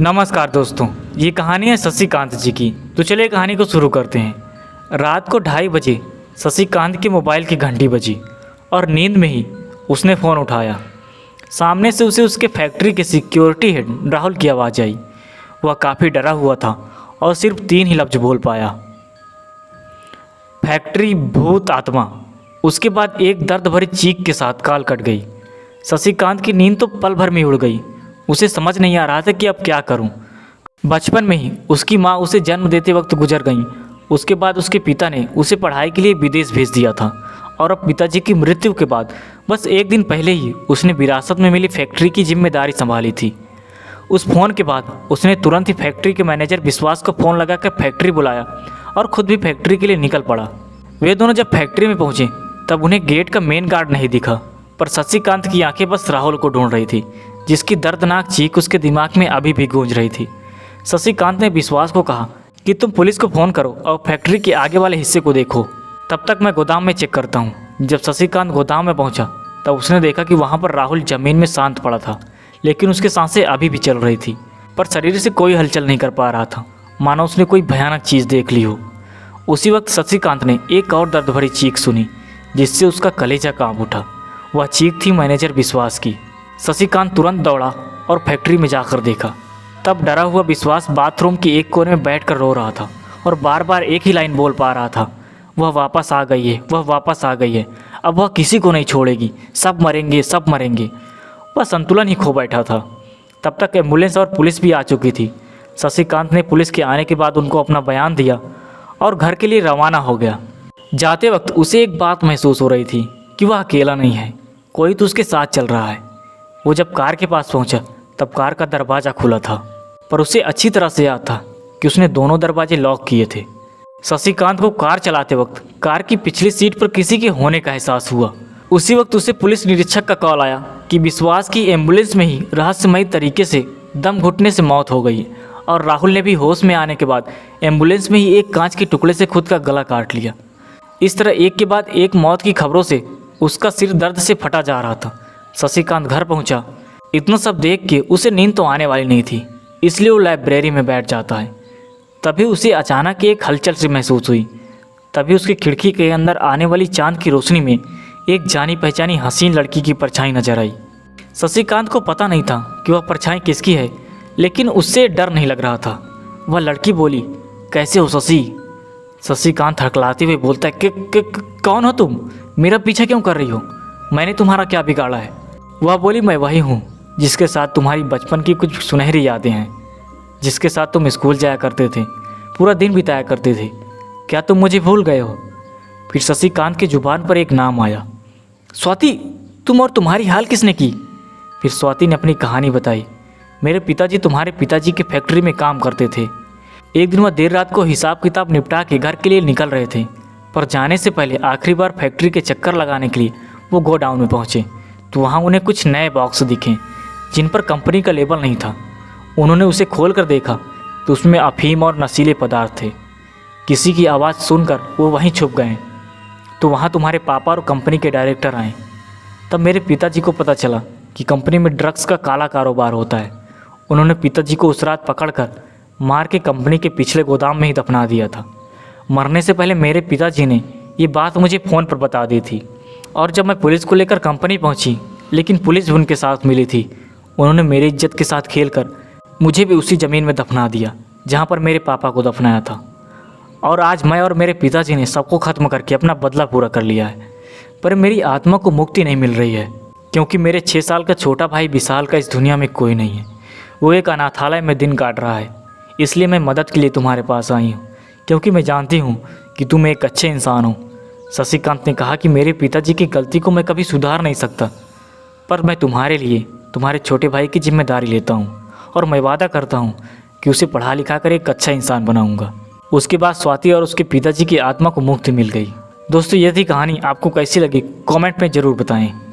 नमस्कार दोस्तों, ये कहानी है शशिकांत जी की। तो चलिए कहानी को शुरू करते हैं। रात को 2:30 बजे शशिकांत के मोबाइल की घंटी बजी और नींद में ही उसने फ़ोन उठाया। सामने से उसे उसके फैक्ट्री के सिक्योरिटी हेड राहुल की आवाज़ आई। वह काफ़ी डरा हुआ था और सिर्फ 3 ही लफ्ज़ बोल पाया, फैक्ट्री, भूत, आत्मा। उसके बाद एक दर्द भरी चीख के साथ कॉल कट गई। शशिकांत की नींद तो पल भर में उड़ गई। उसे समझ नहीं आ रहा था कि अब क्या करूं। बचपन में ही उसकी माँ उसे जन्म देते वक्त गुजर गईं। उसके बाद उसके पिता ने उसे पढ़ाई के लिए विदेश भेज दिया था और अब पिताजी की मृत्यु के बाद बस एक दिन पहले ही उसने विरासत में मिली फैक्ट्री की जिम्मेदारी संभाली थी। उस फ़ोन के बाद उसने तुरंत ही फैक्ट्री के मैनेजर विश्वास को फ़ोन लगाकर फैक्ट्री बुलाया और ख़ुद भी फैक्ट्री के लिए निकल पड़ा। वे दोनों जब फैक्ट्री में पहुँचे तब उन्हें गेट का मेन गार्ड नहीं दिखा, पर शशिकांत की आंखें बस राहुल को ढूंढ रही थी, जिसकी दर्दनाक चीख उसके दिमाग में अभी भी गूंज रही थी। शशिकांत ने विश्वास को कहा कि तुम पुलिस को फ़ोन करो और फैक्ट्री के आगे वाले हिस्से को देखो, तब तक मैं गोदाम में चेक करता हूँ। जब शशिकांत गोदाम में पहुँचा तब उसने देखा कि वहाँ पर राहुल ज़मीन में शांत पड़ा था, लेकिन उसकी सांसें अभी भी चल रही थी, पर शरीर से कोई हलचल नहीं कर पा रहा था, मानो उसने कोई भयानक चीज़ देख ली हो। उसी वक्त शशिकांत ने एक और दर्द भरी चीख सुनी, जिससे उसका कलेजा कांप उठा। वह चीख थी मैनेजर विश्वास की। शशिकांत तुरंत दौड़ा और फैक्ट्री में जाकर देखा। तब डरा हुआ विश्वास बाथरूम के एक कोने में बैठकर रो रहा था और बार बार एक ही लाइन बोल पा रहा था, वह वापस आ गई है, वह वापस आ गई है, अब वह किसी को नहीं छोड़ेगी, सब मरेंगे, सब मरेंगे। वह संतुलन ही खो बैठा था। तब तक एम्बुलेंस और पुलिस भी आ चुकी थी। शशिकांत ने पुलिस के आने के बाद उनको अपना बयान दिया और घर के लिए रवाना हो गया। जाते वक्त उसे एक बात महसूस हो रही थी कि वह अकेला नहीं है, कोई तो उसके साथ चल रहा है। वो जब कार के पास पहुंचा तब कार का दरवाज़ा खुला था, पर उसे अच्छी तरह से याद था कि उसने दोनों दरवाजे लॉक किए थे। शशिकांत को कार चलाते वक्त कार की पिछली सीट पर किसी के होने का एहसास हुआ। उसी वक्त उसे पुलिस निरीक्षक का कॉल आया कि विश्वास की एम्बुलेंस में ही रहस्यमयी तरीके से दम घुटने से मौत हो गई और राहुल ने भी होश में आने के बाद एम्बुलेंस में ही एक कांच के टुकड़े से खुद का गला काट लिया। इस तरह एक के बाद एक मौत की खबरों से उसका सिर दर्द से फटा जा रहा था। शशिकांत घर पहुंचा। इतना सब देख के उसे नींद तो आने वाली नहीं थी, इसलिए वो लाइब्रेरी में बैठ जाता है। तभी उसे अचानक एक हलचल सी महसूस हुई। तभी उसकी खिड़की के अंदर आने वाली चांद की रोशनी में एक जानी पहचानी हसीन लड़की की परछाई नजर आई। शशिकांत को पता नहीं था कि वह परछाई किसकी है, लेकिन उससे डर नहीं लग रहा था। वह लड़की बोली, कैसे हो शशि? शशिकांत हड़कलाते हुए बोलता है, कौन हो तुम? मेरा पीछा क्यों कर रही हो? मैंने तुम्हारा क्या बिगाड़ा है? वह बोली, मैं वही हूँ जिसके साथ तुम्हारी बचपन की कुछ सुनहरी यादें हैं, जिसके साथ तुम स्कूल जाया करते थे, पूरा दिन बिताया करते थे। क्या तुम मुझे भूल गए हो? फिर शशिकांत की जुबान पर एक नाम आया, स्वाति। तुम और तुम्हारी हाल किसने की? फिर स्वाति ने अपनी कहानी बताई। मेरे पिताजी तुम्हारे पिताजी के फैक्ट्री में काम करते थे। एक दिन वह देर रात को हिसाब किताब निपटा के घर के लिए निकल रहे थे, पर जाने से पहले आखिरी बार फैक्ट्री के चक्कर लगाने के लिए वो गोडाउन में पहुँचे तो वहाँ उन्हें कुछ नए बॉक्स दिखे जिन पर कंपनी का लेबल नहीं था। उन्होंने उसे खोल कर देखा तो उसमें अफीम और नशीले पदार्थ थे। किसी की आवाज़ सुनकर वो वहीं छुप गए तो वहाँ तुम्हारे पापा और कंपनी के डायरेक्टर आए। तब मेरे पिताजी को पता चला कि कंपनी में ड्रग्स का काला कारोबार होता है। उन्होंने पिताजी को उस रात पकड़कर मार के कंपनी के पिछले गोदाम में ही दफना दिया था। मरने से पहले मेरे पिताजी ने ये बात मुझे फ़ोन पर बता दी थी और जब मैं पुलिस को लेकर कंपनी पहुंची, लेकिन पुलिस भी उनके साथ मिली थी। उन्होंने मेरी इज्जत के साथ खेलकर मुझे भी उसी ज़मीन में दफना दिया जहां पर मेरे पापा को दफनाया था। और आज मैं और मेरे पिताजी ने सबको ख़त्म करके अपना बदला पूरा कर लिया है, पर मेरी आत्मा को मुक्ति नहीं मिल रही है, क्योंकि मेरे 6 साल का छोटा भाई विशाल का इस दुनिया में कोई नहीं है। वो एक अनाथालय में दिन काट रहा है। इसलिए मैं मदद के लिए तुम्हारे पास आई हूँ, क्योंकि मैं जानती हूँ कि तुम एक अच्छे इंसान हो। शशिकांत ने कहा कि मेरे पिताजी की गलती को मैं कभी सुधार नहीं सकता, पर मैं तुम्हारे लिए तुम्हारे छोटे भाई की जिम्मेदारी लेता हूँ और मैं वादा करता हूँ कि उसे पढ़ा लिखा कर एक अच्छा इंसान बनाऊँगा। उसके बाद स्वाति और उसके पिताजी की आत्मा को मुक्ति मिल गई। दोस्तों, यह थी कहानी। आपको कैसी लगी कमेंट में ज़रूर बताएं।